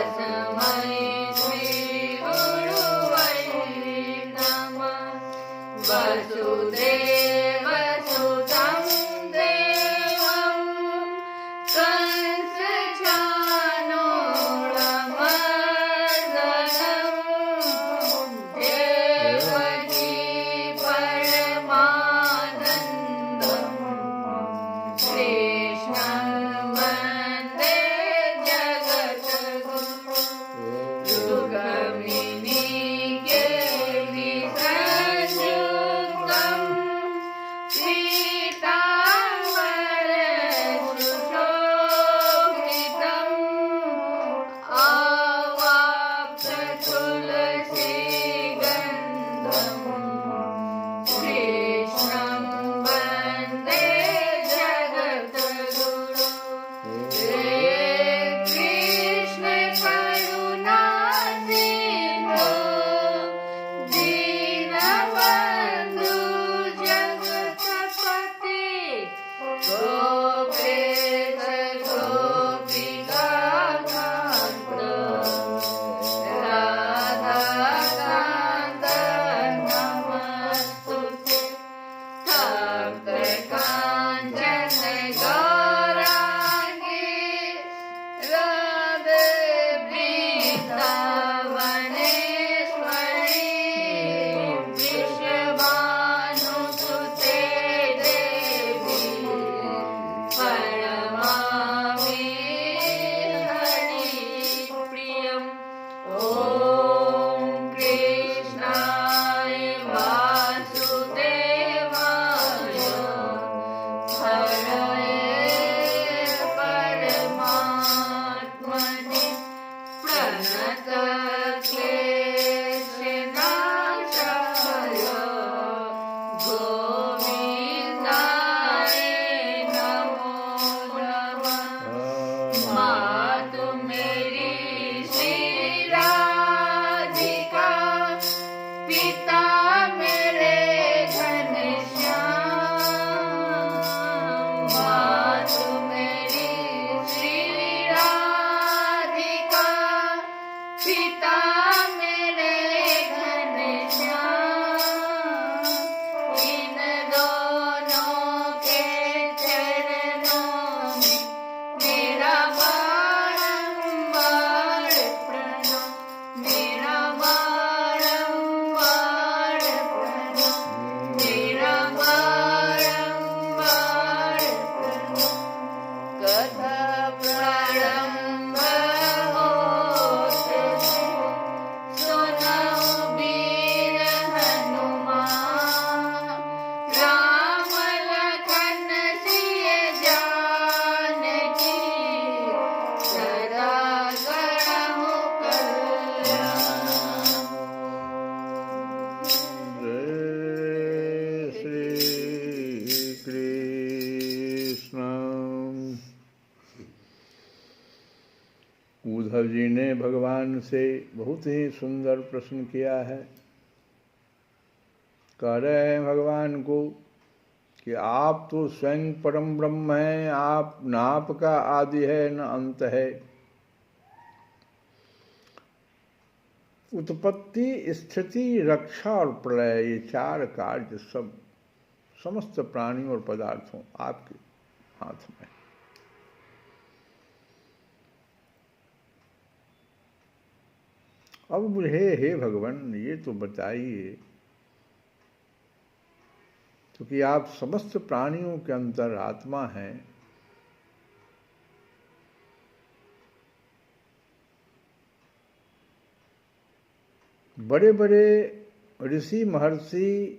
तस्मै श्री गुरुवे नमः। वसुदेव सुतं देवं कंसचाणूरमर्दनं देवकी परमानन्दं कृष्णं वन्दे जगद्गुरुं। रुक्मिणी केलि संयुक्तं पीताम्बरसुशोभितम् आवाप्ततुलसीगन्धं कृष्णं वन्दे जगद्गुरुं। हे कृष्ण करुणा सिन्धो दीनबन्धु जगत्पते गोपेश गोपिका कान्त राधाकान्त नमस्तुते। तप्तकाञ्चन गौराङ्गी राधे वृन्दावनेश्वरी वृषभानुसुते देवी प्रणमामि हरिप्रियम्। ॐ कृष्णाय वासुदेवाय हरये परमात्मने प्रणतक्लेशनाशाय गोविन्दाय नमो नमः। मातु मेरी श्री राधिका पिता मेरे घनश्याम। मातु मेरी श्री राधिका पिता मेरे घनश्याम। इन दोनों के चरणों में मेरा बारंबार प्रणाम, मेरा बारंबार प्रणाम, मेरा बारंबार प्रणाम। कथा प्रारंभ होते सुनऊ वीर हनुमान। राम लखन सिय जानकी सदा करहु कल्याण। जय श्री कृष्ण। उद्धव जी ने भगवान से बहुत ही सुंदर प्रश्न किया है। कह रहे हैं भगवान को कि आप तो स्वयं परम ब्रह्म हैं, आप न आपका आदि है न अंत है। उत्पत्ति, स्थिति, रक्षा और प्रलय, ये चार कार्य सब समस्त प्राणियों और पदार्थों आपके हाथ में। अब मुझे हे भगवान ये तो बताइए क्योंकि आप समस्त प्राणियों के अंतर आत्मा हैं, बड़े बड़े ऋषि महर्षि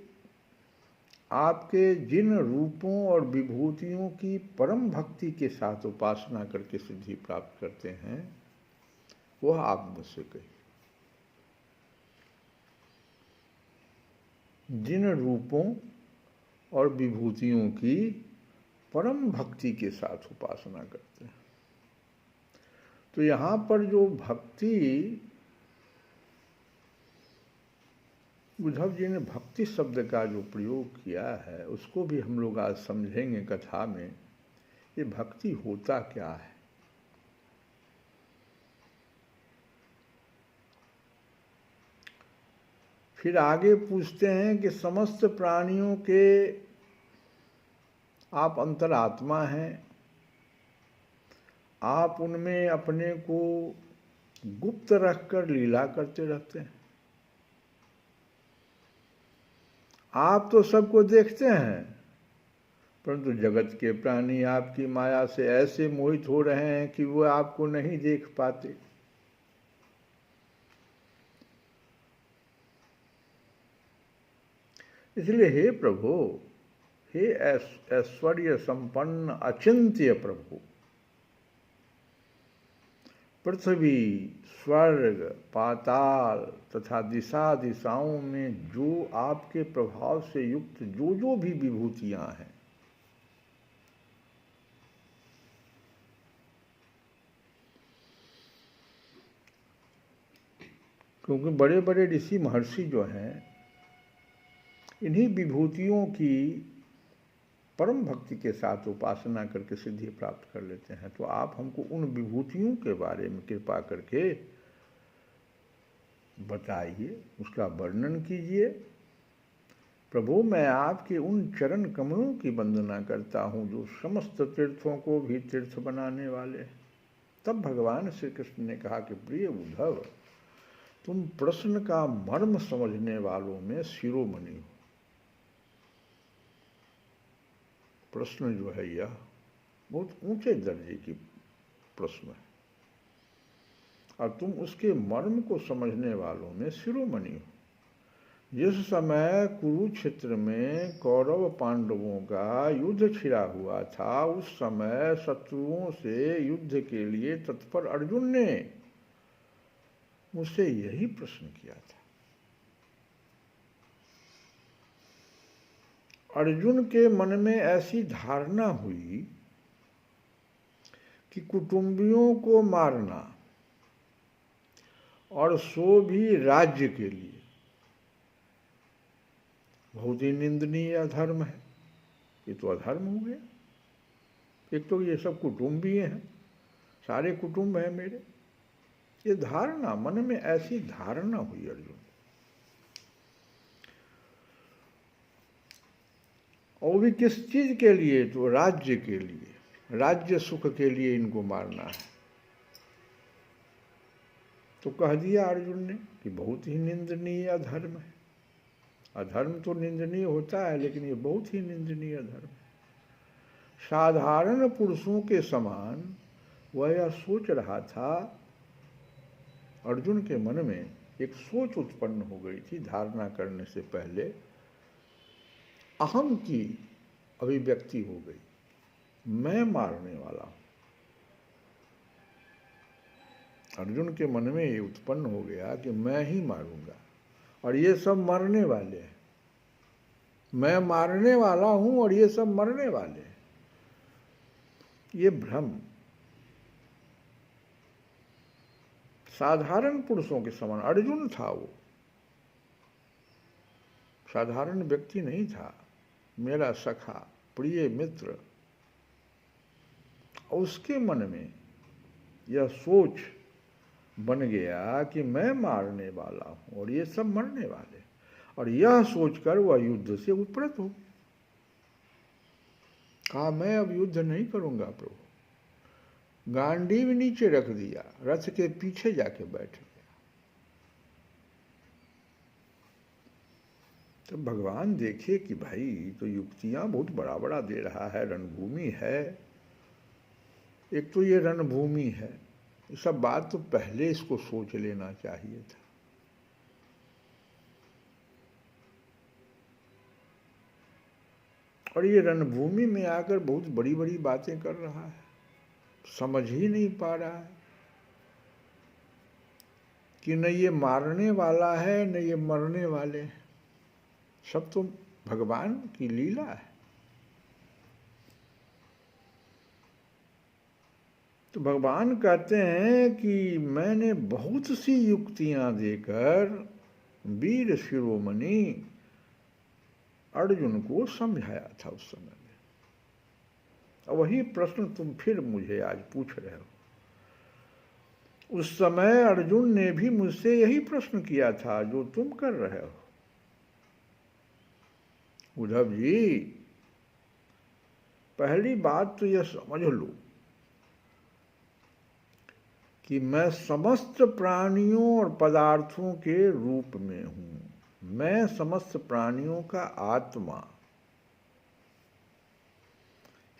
आपके जिन रूपों और विभूतियों की परम भक्ति के साथ उपासना करके सिद्धि प्राप्त करते हैं, वह आप मुझसे कहिए। जिन रूपों और विभूतियों की परम भक्ति के साथ उपासना करते हैं, तो यहाँ पर जो भक्ति, उद्धव जी ने भक्ति शब्द का जो प्रयोग किया है उसको भी हम लोग आज समझेंगे कथा में। ये भक्ति होता क्या है? फिर आगे पूछते हैं कि समस्त प्राणियों के आप अंतरात्मा हैं, आप उनमें अपने को गुप्त रखकर लीला करते रहते हैं। आप तो सबको देखते हैं, परंतु जगत के प्राणी आपकी माया से ऐसे मोहित हो रहे हैं कि वो आपको नहीं देख पाते। इसलिए हे प्रभु, हे ऐश्वर्य संपन्न अचिंत्य प्रभु, पृथ्वी, स्वर्ग, पाताल तथा दिशा दिशाओं में जो आपके प्रभाव से युक्त जो जो भी विभूतियां हैं, क्योंकि बड़े बड़े ऋषि महर्षि जो हैं इन्हीं विभूतियों की परम भक्ति के साथ उपासना करके सिद्धि प्राप्त कर लेते हैं। तो आप हमको उन विभूतियों के बारे में कृपा करके बताइए, उसका वर्णन कीजिए। प्रभु, मैं आपके उन चरण कमलों की वंदना करता हूँ जो समस्त तीर्थों को भी तीर्थ बनाने वाले हैं। तब भगवान श्री कृष्ण ने कहा कि प्रिय उद्धव, तुम प्रश्न का मर्म समझने वालों में शिरोमणि हो। प्रश्न जो है यह बहुत ऊंचे दर्जे की प्रश्न है और तुम उसके मर्म को समझने वालों में शिरोमणि हो। जिस समय कुरुक्षेत्र में कौरव पांडवों का युद्ध छिड़ा हुआ था, उस समय शत्रुओं से युद्ध के लिए तत्पर अर्जुन ने मुझसे यही प्रश्न किया था। अर्जुन के मन में ऐसी धारणा हुई कि कुटुंबियों को मारना और सो भी राज्य के लिए बहुत ही निंदनीय अधर्म है। ये तो अधर्म हो गया। एक तो ये सब कुटुंबी हैं, सारे कुटुंब हैं मेरे। ये धारणा, मन में ऐसी धारणा हुई अर्जुन। और भी किस चीज के लिए? तो राज्य के लिए, राज्य सुख के लिए इनको मारना है। तो कह दिया अर्जुन ने कि बहुत ही निंदनीय अधर्म है। अधर्म तो निंदनीय होता है, लेकिन ये बहुत ही निंदनीय धर्म है। साधारण पुरुषों के समान वह यह सोच रहा था। अर्जुन के मन में एक सोच उत्पन्न हो गई थी धारणा करने से पहले। अहम की अभिव्यक्ति हो गई, मैं मारने वाला हूं। अर्जुन के मन में ये उत्पन्न हो गया कि मैं ही मारूंगा और ये सब मरने वाले हैं। मैं मारने वाला हूं और ये सब मरने वाले हैं। ये भ्रम साधारण पुरुषों के समान। अर्जुन था, वो साधारण व्यक्ति नहीं था, मेरा सखा, प्रिय मित्र। उसके मन में यह सोच बन गया कि मैं मारने वाला हूं और ये सब मरने वाले। और यह सोचकर वह युद्ध से उपरत हो। कहा मैं अब युद्ध नहीं करूंगा प्रभु। गांडीव नीचे रख दिया, रथ के पीछे जाके बैठ गया। तो भगवान देखे कि भाई तो युक्तियां बहुत बड़ा बड़ा दे रहा है, रणभूमि है। एक तो ये रणभूमि है, ये सब बात तो पहले इसको सोच लेना चाहिए था। और ये रणभूमि में आकर बहुत बड़ी बड़ी बातें कर रहा है, समझ ही नहीं पा रहा है कि न ये मारने वाला है न ये मरने वाले हैं। सब तो भगवान की लीला है। तो भगवान कहते हैं कि मैंने बहुत सी युक्तियां देकर वीर शिरोमणि अर्जुन को समझाया था उस समय में। और वही प्रश्न तुम फिर मुझे आज पूछ रहे हो। उस समय अर्जुन ने भी मुझसे यही प्रश्न किया था जो तुम कर रहे हो। उद्धव जी, पहली बात तो यह समझ लो कि मैं समस्त प्राणियों और पदार्थों के रूप में हूं। मैं समस्त प्राणियों का आत्मा,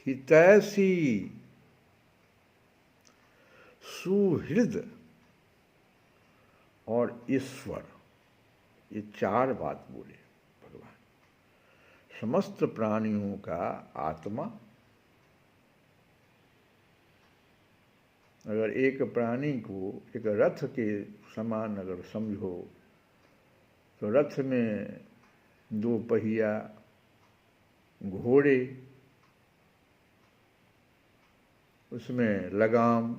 हितैषी, सुहृद और ईश्वर, ये चार बात बोले भगवान। समस्त प्राणियों का आत्मा, अगर एक प्राणी को एक रथ के समान अगर समझो तो रथ में दो पहिया, घोड़े, उसमें लगाम,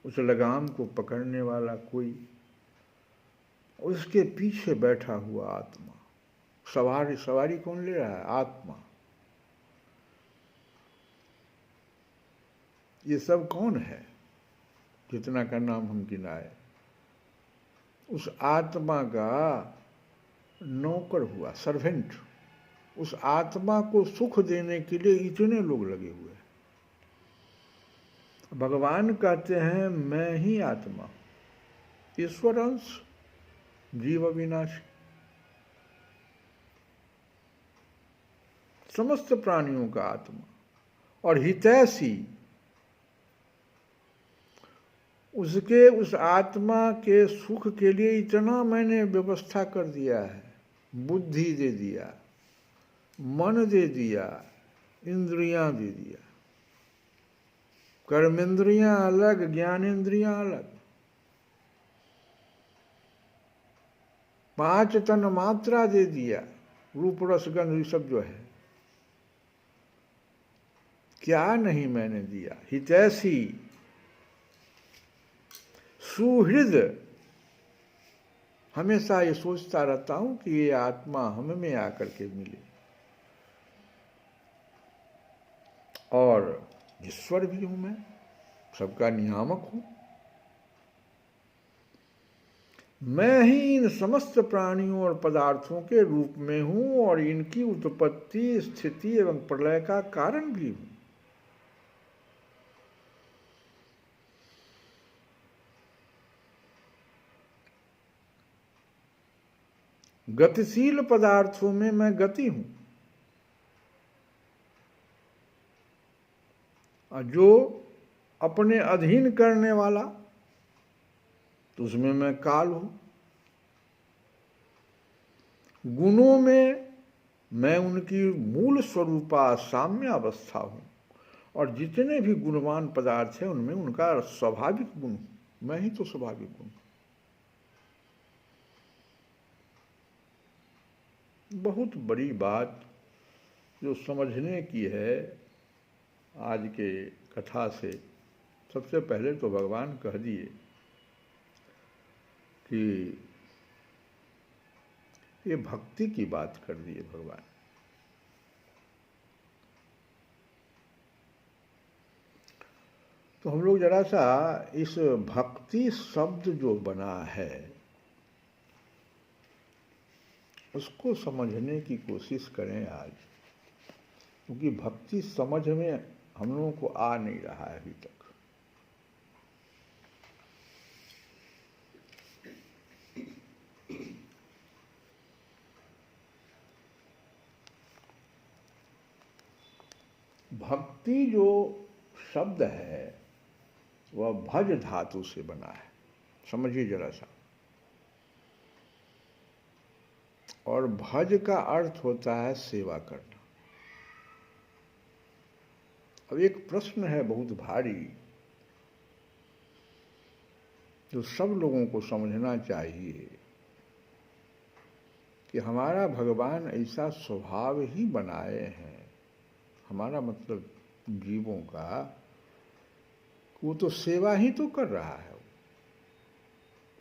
उस लगाम को पकड़ने वाला कोई, उसके पीछे बैठा हुआ आत्मा। सवारी कौन ले रहा है? आत्मा। ये सब कौन है जितना का नाम हम गिनाए? उस आत्मा का नौकर हुआ, सर्वेंट। उस आत्मा को सुख देने के लिए इतने लोग लगे हुए हैं। भगवान कहते हैं मैं ही आत्मा, ईश्वर अंश, जीव अविनाशी, समस्त प्राणियों का आत्मा और हितैषी। उसके उस आत्मा के सुख के लिए इतना मैंने व्यवस्था कर दिया है। बुद्धि दे दिया, मन दे दिया, इंद्रियां दे दिया। कर्मेंद्रियां अलग, ज्ञानेंद्रियां अलग। 5 तन मात्रा दे दिया, रूप रस गंध सब जो है। क्या नहीं मैंने दिया? हितैषी, सुहृद। हमेशा ये सोचता रहता हूं कि ये आत्मा हम में आकर के मिले। और ईश्वर भी हूं मैं, सबका नियामक हूं। मैं ही इन समस्त प्राणियों और पदार्थों के रूप में हूं और इनकी उत्पत्ति, स्थिति एवं प्रलय का कारण भी हूं। गतिशील पदार्थों में मैं गति हूं, और जो अपने अधीन करने वाला तो उसमें मैं काल हूं। गुणों में मैं उनकी मूल स्वरूपा साम्य अवस्था हूं, और जितने भी गुणवान पदार्थ हैं उनमें उनका स्वाभाविक गुण, मैं ही तो स्वाभाविक गुण। बहुत बड़ी बात जो समझने की है आज के कथा से, सबसे पहले तो भगवान कह दिए कि ये भक्ति की बात कर दी है भगवान। तो हम लोग जरा सा इस भक्ति शब्द जो बना है उसको समझने की कोशिश करें आज, क्योंकि भक्ति समझ में हम लोगों को आ नहीं रहा है अभी तक। भक्ति जो शब्द है वह भज धातु से बना है, समझिए जरा सा। और भज का अर्थ होता है सेवा करना। अब एक प्रश्न है बहुत भारी जो सब लोगों को समझना चाहिए कि हमारा भगवान ऐसा स्वभाव ही बनाए हैं, हमारा मतलब जीवों का, वो तो सेवा ही तो कर रहा है।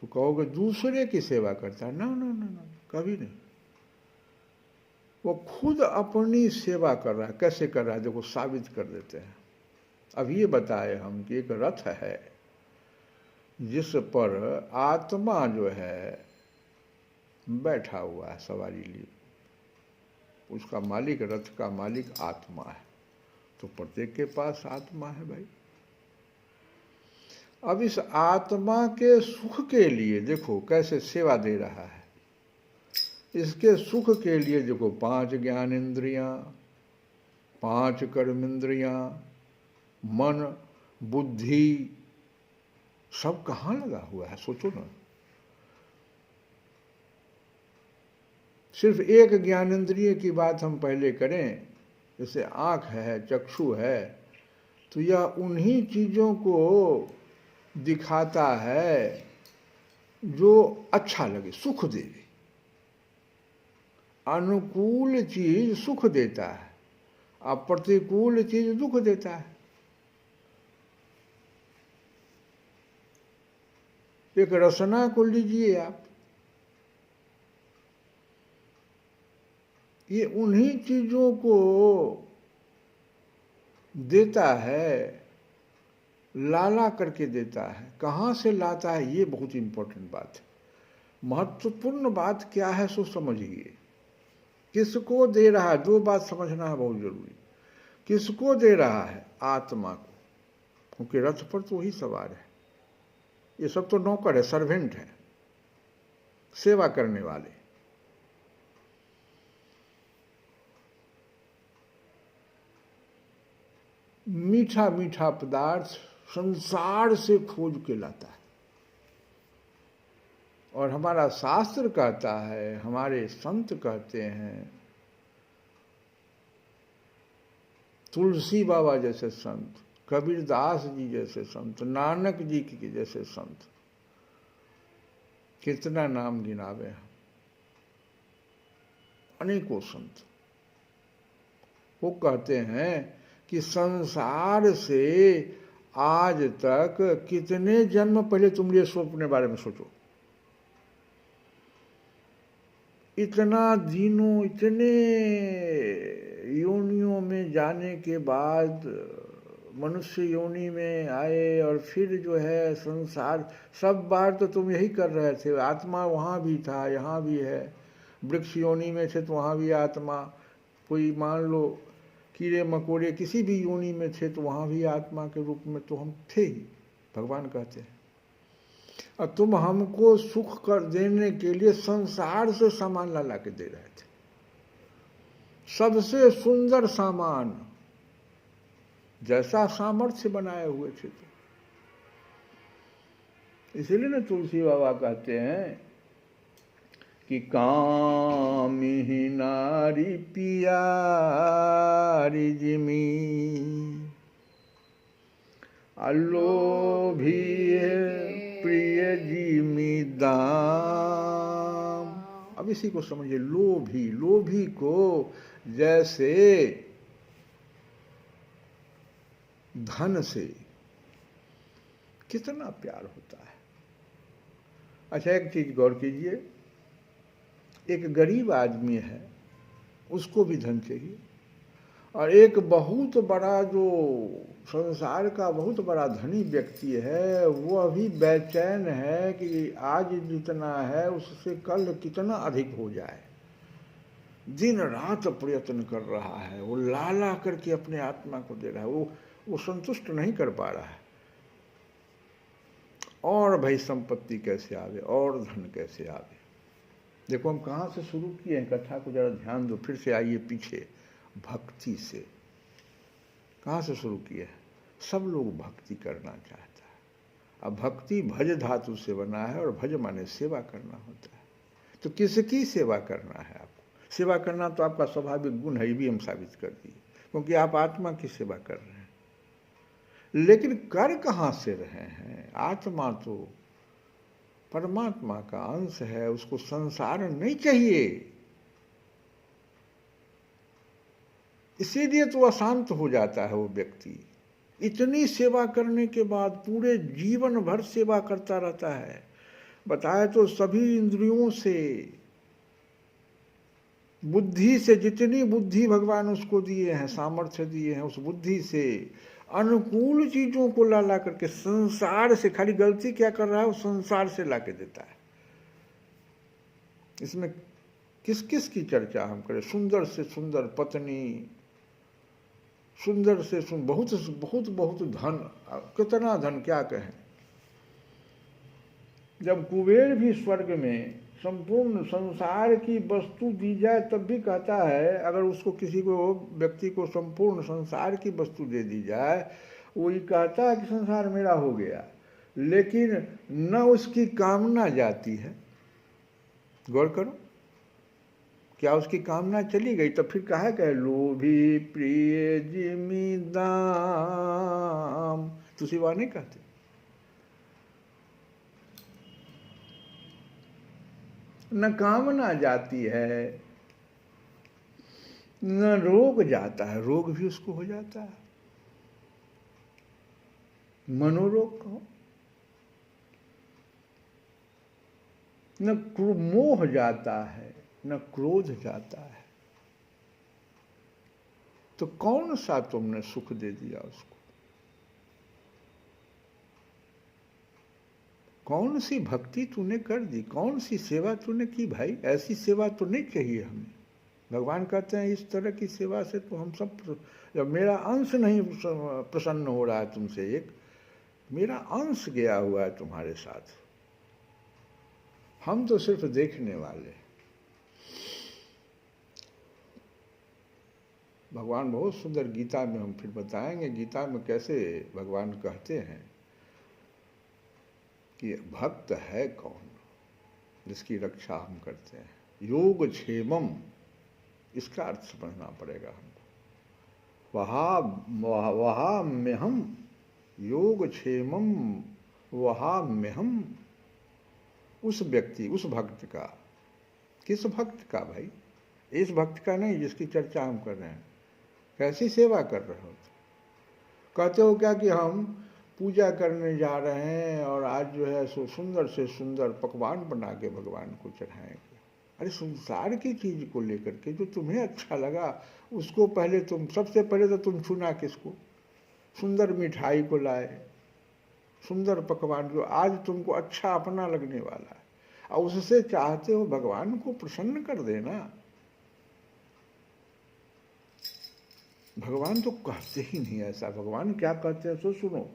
तो कहोगे दूसरे की सेवा करता है, ना ना ना ना, कभी नहीं। वो खुद अपनी सेवा कर रहा है। कैसे कर रहा है देखो, साबित कर देते हैं। अब ये बताए हम कि एक रथ है जिस पर आत्मा जो है बैठा हुआ है सवारी लिए, उसका मालिक, रथ का मालिक आत्मा है, तो प्रत्येक के पास आत्मा है भाई। अब इस आत्मा के सुख के लिए देखो कैसे सेवा दे रहा है। इसके सुख के लिए देखो 5 ज्ञानेंद्रियां, 5 कर्मेंद्रियां, मन, बुद्धि, सब कहाँ लगा हुआ है सोचो ना। सिर्फ एक ज्ञानेंद्रिय की बात हम पहले करें, जैसे आँख है, चक्षु है, तो यह उन्हीं चीज़ों को दिखाता है जो अच्छा लगे, सुख देवे। अनुकूल चीज सुख देता है, अप्रतिकूल चीज दुख देता है। एक रसना को लीजिए आप, ये उन्हीं चीजों को देता है, लाला करके देता है। कहाँ से लाता है ये बहुत इंपॉर्टेंट बात है। महत्वपूर्ण बात क्या है सो समझिए। किसको दे रहा है, दो बात समझना है बहुत जरूरी। किसको दे रहा है? आत्मा को, क्योंकि रथ पर तो वही सवार है। ये सब तो नौकर है, सर्वेंट है, सेवा करने वाले। मीठा मीठा पदार्थ संसार से खोज के लाता है। और हमारा शास्त्र कहता है, हमारे संत कहते हैं, तुलसी बाबा जैसे संत, कबीरदास जी जैसे संत, नानक जी के जैसे संत, कितना नाम गिनावे हैं, अनेकों संत। वो कहते हैं कि संसार से आज तक कितने जन्म पहले तुम ये सो अपने बारे में सोचो। इतना दिनों, इतने योनियों में जाने के बाद मनुष्य योनि में आए, और फिर जो है संसार, सब बार तो तुम यही कर रहे थे। आत्मा वहाँ भी था, यहाँ भी है। वृक्ष योनि में थे तो वहाँ भी आत्मा, कोई मान लो कीड़े मकोड़े किसी भी योनि में थे तो वहाँ भी आत्मा के रूप में तो हम थे ही, भगवान कहते हैं। और तुम हमको सुख कर देने के लिए संसार से सामान ला के दे रहे थे, सबसे सुंदर सामान, जैसा सामर्थ्य बनाए हुए थे। तो इसलिए ना तुलसी बाबा कहते हैं कि कामिही नारी पियारी जिमी, अलोभी प्रिय जिमी दाम। अब इसी को समझिए, लोभी, लोभी को जैसे धन से कितना प्यार होता है। अच्छा, एक चीज गौर कीजिए, एक गरीब आदमी है, उसको भी धन चाहिए, और एक बहुत बड़ा जो संसार का बहुत बड़ा धनी व्यक्ति है, वो अभी बेचैन है कि आज जितना है उससे कल कितना अधिक हो जाए। दिन रात प्रयत्न कर रहा है, वो लाला करके अपने आत्मा को दे रहा है, वो संतुष्ट नहीं कर पा रहा है। और भाई संपत्ति कैसे आवे, और धन कैसे आवे। देखो हम कहाँ से शुरू किए हैं कथा को, जरा ध्यान दो, फिर से आइए पीछे। भक्ति से कहाँ से शुरू किए हैं? सब लोग भक्ति करना चाहता है। अब भक्ति भज धातु से बना है, और भज माने सेवा करना होता है। तो किसकी सेवा करना है आपको? सेवा करना तो आपका स्वाभाविक गुण है, ये भी हम साबित कर दिए, क्योंकि आप आत्मा की सेवा कर रहे हैं। लेकिन कर कहाँ से रहे हैं? आत्मा तो परमात्मा का अंश है, उसको संसार नहीं चाहिए, इसीलिए तो अशांत हो जाता है वो व्यक्ति। इतनी सेवा करने के बाद पूरे जीवन भर सेवा करता रहता है। बताया तो सभी इंद्रियों से, बुद्धि से, जितनी बुद्धि भगवान उसको दिए हैं, सामर्थ्य दिए हैं, उस बुद्धि से अनुकूल चीजों को ला करके संसार से, खाली गलती क्या कर रहा है, वो संसार से ला के देता है। इसमें किस किस की चर्चा हम करें? सुंदर से सुंदर पत्नी, सुंदर से बहुत बहुत बहुत धन, कितना धन क्या कहें। जब कुबेर भी स्वर्ग में संपूर्ण संसार की वस्तु दी जाए तब भी कहता है, अगर उसको किसी को व्यक्ति को संपूर्ण संसार की वस्तु दे दी जाए, वही कहता है कि संसार मेरा हो गया, लेकिन न उसकी कामना जाती है। गौर करो, क्या उसकी कामना चली गई? तो फिर कहा कहे लोभी प्रिय जिमी दाम, तुसी वह नहीं कहते? न कामना जाती है, न रोग जाता है, रोग भी उसको हो जाता है, मनोरोग कहो, न मोह जाता है, न क्रोध जाता है। तो कौन सा तुमने सुख दे दिया उसको? कौन सी भक्ति तूने कर दी? कौन सी सेवा तूने की भाई? ऐसी सेवा तो नहीं चाहिए हमें। भगवान कहते हैं इस तरह की सेवा से तो हम सब, जब मेरा अंश नहीं प्रसन्न हो रहा है तुमसे, एक मेरा अंश गया हुआ है तुम्हारे साथ, हम तो सिर्फ देखने वाले। भगवान बहुत सुंदर, गीता में हम फिर बताएंगे, गीता में कैसे भगवान कहते हैं कि भक्त है कौन जिसकी रक्षा हम करते हैं। योग क्षेमम, इसका अर्थ समझना पड़ेगा हमको। वहा में हम योग क्षेमम, वहा में हम, उस व्यक्ति, उस भक्त का। किस भक्त का भाई? इस भक्त का नहीं जिसकी चर्चा हम कर रहे हैं। कैसी सेवा कर रहे हो? कहते हो क्या कि हम पूजा करने जा रहे हैं और आज जो है सो सुंदर से सुंदर पकवान बना के भगवान को चढ़ाएंगे। अरे संसार की चीज को लेकर के जो तुम्हें अच्छा लगा उसको पहले तुम, सबसे पहले तो तुम चुना किसको? सुंदर मिठाई को लाए, सुंदर पकवान जो आज तुमको अच्छा अपना लगने वाला है, और उससे चाहते हो भगवान को प्रसन्न कर देना। भगवान तो कहते ही नहीं ऐसा। भगवान क्या कहते हैं तो सुनो,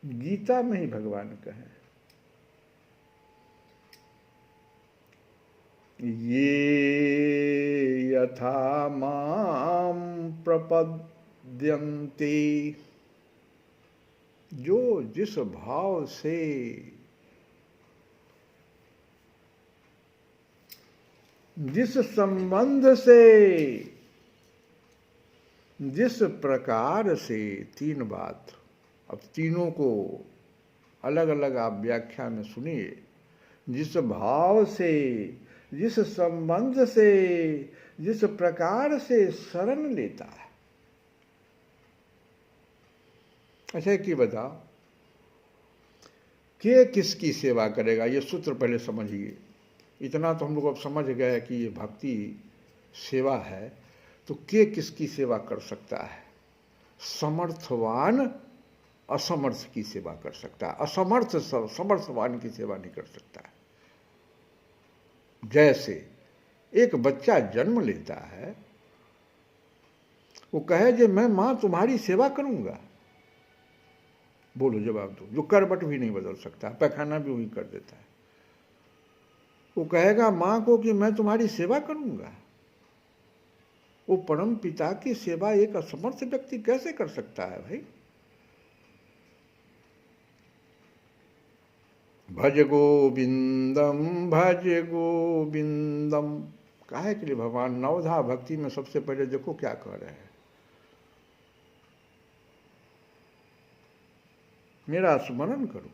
गीता में ही भगवान कहे, ये यथा माम प्रपद्यन्ते, जो जिस भाव से, जिस संबंध से, जिस प्रकार से, तीन बात। अब तीनों को अलग अलग आप व्याख्या में सुनिए। जिस भाव से, जिस संबंध से, जिस प्रकार से शरण लेता है। अच्छा कि बताओ कि किसकी सेवा करेगा? ये सूत्र पहले समझिए। इतना तो हम लोग अब समझ गए कि ये भक्ति सेवा है, तो के किसकी सेवा कर सकता है? समर्थवान असमर्थ की सेवा कर सकता है, असमर्थ समर्थवान की सेवा नहीं कर सकता है। जैसे एक बच्चा जन्म लेता है, वो कहे जे मैं मां तुम्हारी सेवा करूंगा, बोलो जवाब दो। जो करबट भी नहीं बदल सकता, पैखाना भी वही कर देता है, वो कहेगा मां को कि मैं तुम्हारी सेवा करूंगा। वो परम पिता की सेवा एक असमर्थ व्यक्ति कैसे कर सकता है भाई? भज गोविंदम, भज गोविंदम। काहे के लिए भगवान नवधा भक्ति में सबसे पहले देखो क्या कह रहे हैं, मेरा स्मरण करो,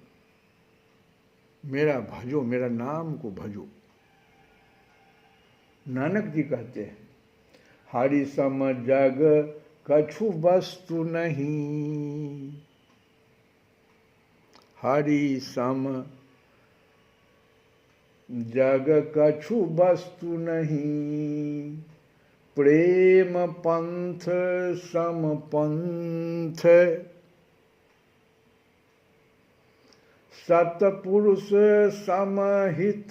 मेरा भजो, मेरा नाम को भजो। नानक जी कहते हैं, हरि सम जग कछु वस्तु नहीं, हरि सम जग कछु वस्तु नहीं, प्रेम पंथ सम पंथ, सतपुरुष समहित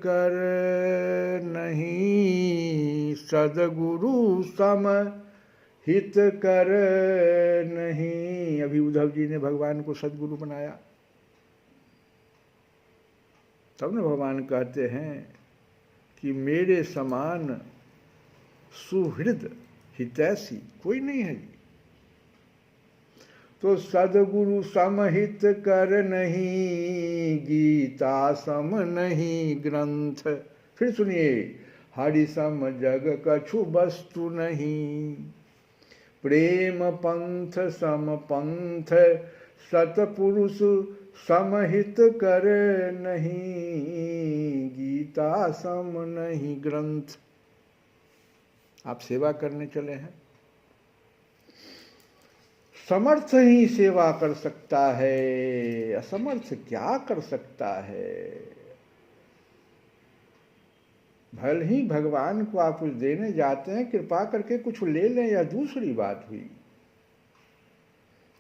कर नहीं, सदगुरु सम हित कर नहीं। अभी उद्धव जी ने भगवान को सदगुरु बनाया, तब न भगवान कहते हैं कि मेरे समान सुहृद हितैषी कोई नहीं है जी। तो सदगुरु समहित कर नहीं, गीता सम नहीं ग्रंथ। फिर सुनिए, हरि सम जग कछु वस्तु नहीं, प्रेम पंथ सम पंथ, सतपुरुष समहित कर नहीं, गीता सम नहीं ग्रंथ। आप सेवा करने चले हैं, समर्थ ही सेवा कर सकता है, असमर्थ क्या कर सकता है। भले ही भगवान को आप कुछ देने जाते हैं, कृपा करके कुछ ले लें, या दूसरी बात हुई।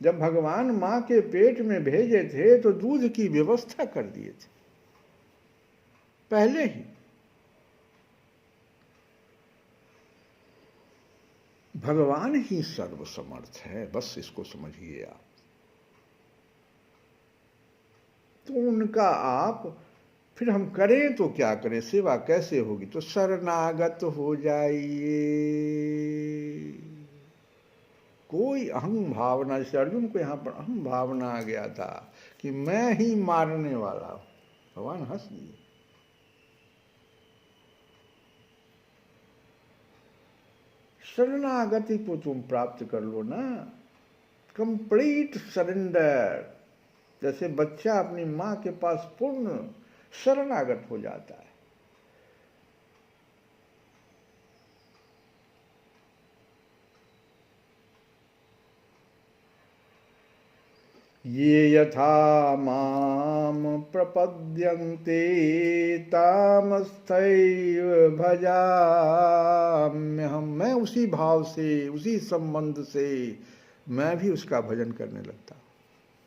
जब भगवान मां के पेट में भेजे थे तो दूध की व्यवस्था कर दिए थे पहले ही। भगवान ही सर्वसमर्थ है, बस इसको समझिए आप। तो उनका आप, फिर हम करें तो क्या करें, सेवा कैसे होगी, तो शरणागत हो जाइए। कोई अहम भावना, जैसे अर्जुन को यहां पर अहम भावना आ गया था कि मैं ही मारने वाला हूं, भगवान हंस दिए। शरणागति को तुम प्राप्त कर लो ना, कंप्लीट सरेंडर। जैसे बच्चा अपनी मां के पास पूर्ण शरणागत हो जाता है। ये यथा माम प्रपद्यन्ते तामस्थैव भजाम्यहम्। मैं उसी भाव से, उसी संबंध से मैं भी उसका भजन करने लगता,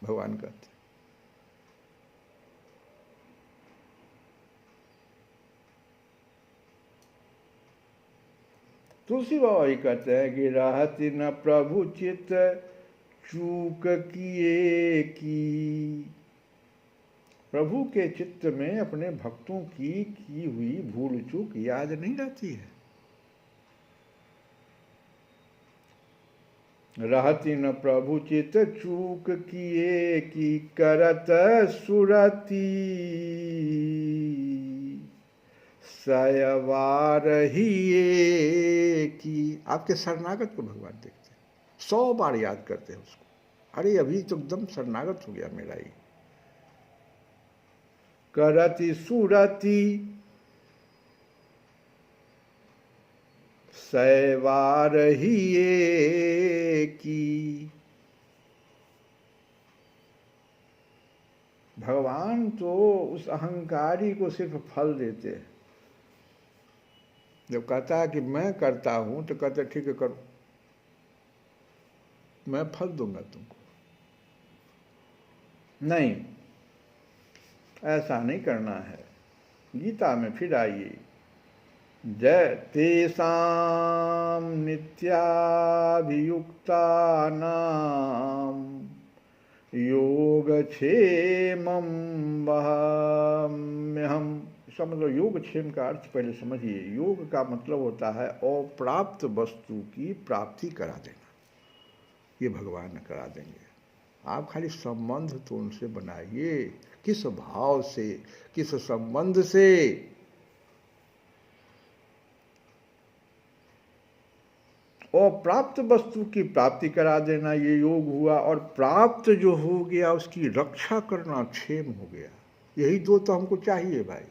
भगवान कहते। तुलसी बाबा ही कहते हैं कि रहति न प्रभु चित चूक किए की। प्रभु के चित्त में अपने भक्तों की हुई भूल चूक याद नहीं रहती है। रहति न प्रभु चित चूक किए की, करत सुरति सयवार ही की। आपके शरणागत को भगवान देखते हैं, 100 बार याद करते हैं उसको। अरे अभी तो एकदम शरणागत हो गया मेरा ही। करति सुरति सैवार ही की। भगवान तो उस अहंकारी को सिर्फ फल देते हैं। जब कहता है कि मैं करता हूं तो कहते ठीक है करो, मैं फल दूंगा तुमको। नहीं, ऐसा नहीं करना है। गीता में फिर आइए, जय तेषां नित्याभियुक्तानां योगक्षेमं वहाम्यहम्। इसका मतलब योगक्षेम का अर्थ पहले समझिए। योग का मतलब होता है अप्राप्त वस्तु की प्राप्ति करा देना। ये भगवान करा देंगे। आप खाली संबंध तो उनसे बनाइए। किस भाव से, किस संबंध से। और प्राप्त वस्तु की प्राप्ति करा देना, ये योग हुआ। और प्राप्त जो हो गया उसकी रक्षा करना, क्षेम हो गया। यही दो तो हमको चाहिए भाई।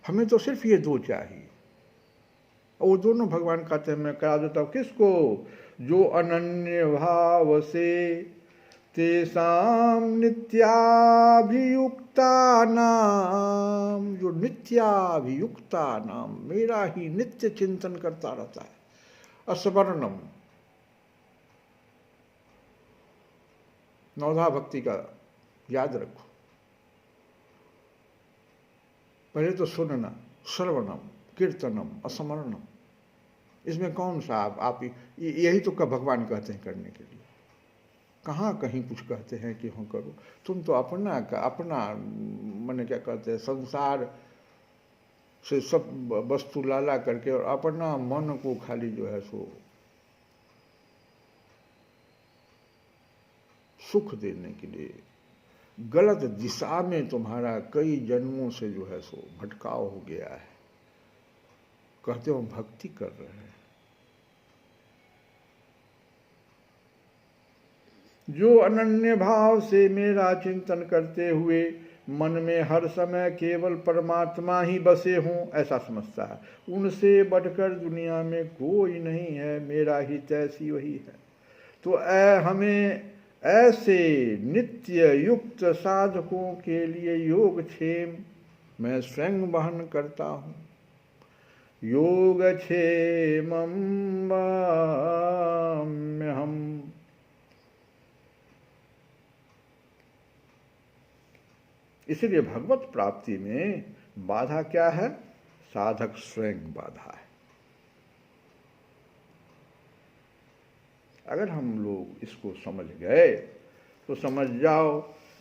हमें तो सिर्फ ये दो चाहिए, और वो दोनों भगवान कहते हैं मैं करा देता हूँ। किसको? जो अनन्य भाव से तेषां नित्याभियुक्ता नाम, जो नित्याभियुक्ता नाम, मेरा ही नित्य चिंतन करता रहता है। अस्वर्णम, नवधा भक्ति का याद रखो। पहले तो सुनना, श्रवणम, कीर्तनम, असमरणम, इसमें कौन सा आप यही तो भगवान कहते हैं करने के लिए। कहाँ कहीं कुछ कहते हैं कि हाँ करो। तुम तो अपना मैंने क्या कहते हैं, संसार से सब वस्तु लाला करके और अपना मन को खाली जो है सो सुख देने के लिए गलत दिशा में तुम्हारा कई जन्मों से जो है सो भटकाव हो गया है। कहते हो भक्ति कर रहे हैं। जो अनन्य भाव से मेरा चिंतन करते हुए मन में हर समय केवल परमात्मा ही बसे हों ऐसा समझता है, उनसे बढ़कर दुनिया में कोई नहीं है, मेरा हित ऐसी वही है। तो हमें ऐसे नित्य युक्त साधकों के लिए योगक्षेम मैं स्वयं वहन करता हूँ। योगक्षेमं वाम्यहम्। इसलिए भगवत प्राप्ति में बाधा क्या है? साधक स्वयं बाधा है। अगर हम लोग इसको समझ गए तो समझ जाओ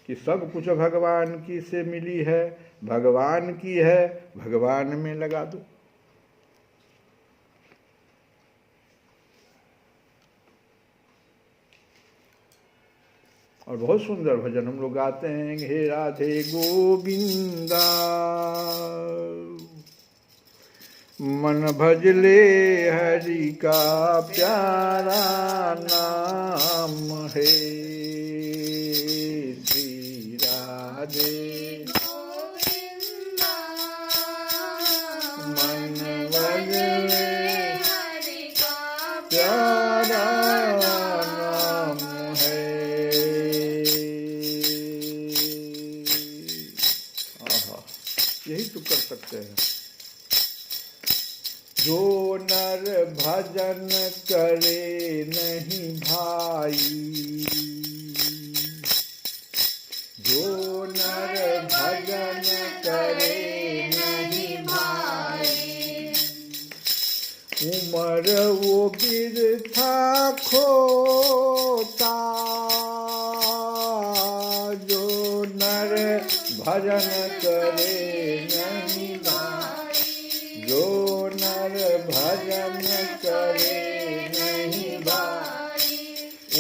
कि सब कुछ भगवान की से मिली है, भगवान की है, भगवान में लगा दो। और बहुत सुंदर भजन हम लोग गाते हैं, हे राधे गोविंदा मन भजले हरि का प्यारा नाम है। श्री राधे गोविंदा मन भजले हरि का प्यारा नाम है। आहा, यही तो कर सकते हैं। जो नर भजन करे नहीं भाई, जो नर भजन करे नहीं भाई, उमर वो बिरथा खोता। जो नर भजन करे नहीं भाई, जो नर भजन करे नहीं भाई,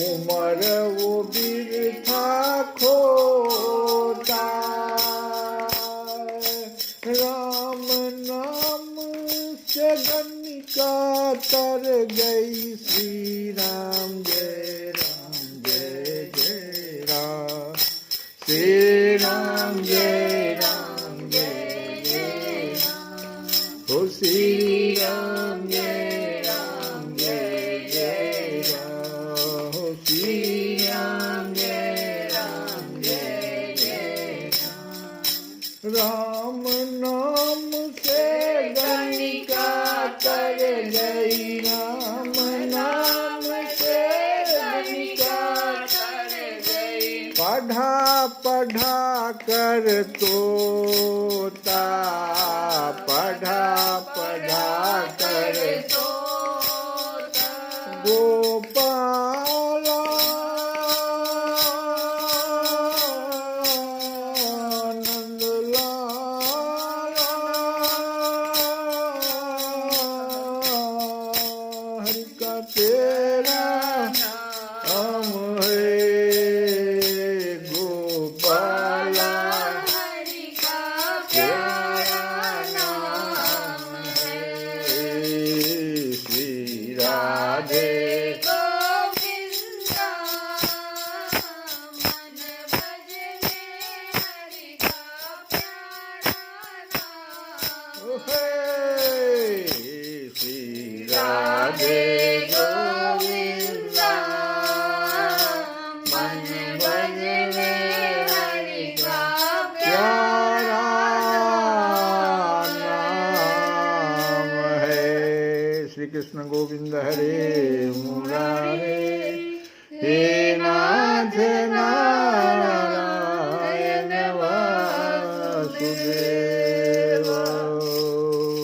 उमर वो बिरथा खोता। राम नाम से गंगा तर गई, श्री राम जय राम जय जय राम, श्री राम जय राम जय जय राम, हो श्री राम जय राम जय जय राम, हो श्री राम जय राम जय जय राम। राम नाम से गंगा तर गई, राम नाम से गंगा तर गई, पढ़ा पढ़ा कर तोता, पढ़ा पढ़ा कर तोता। गोपाला नंदलाला हरि का तेरा नाम है। गोपाला हरि का प्यारा नाम है। श्री राधे गोविंदा मन भजले हरि का प्यारा नाम। हे श्री राधे गोविंदा मन भजले हरि का प्यारा नाम है। श्री कृष्ण गोविंद हरे मुरारे, हे नाथ नाथ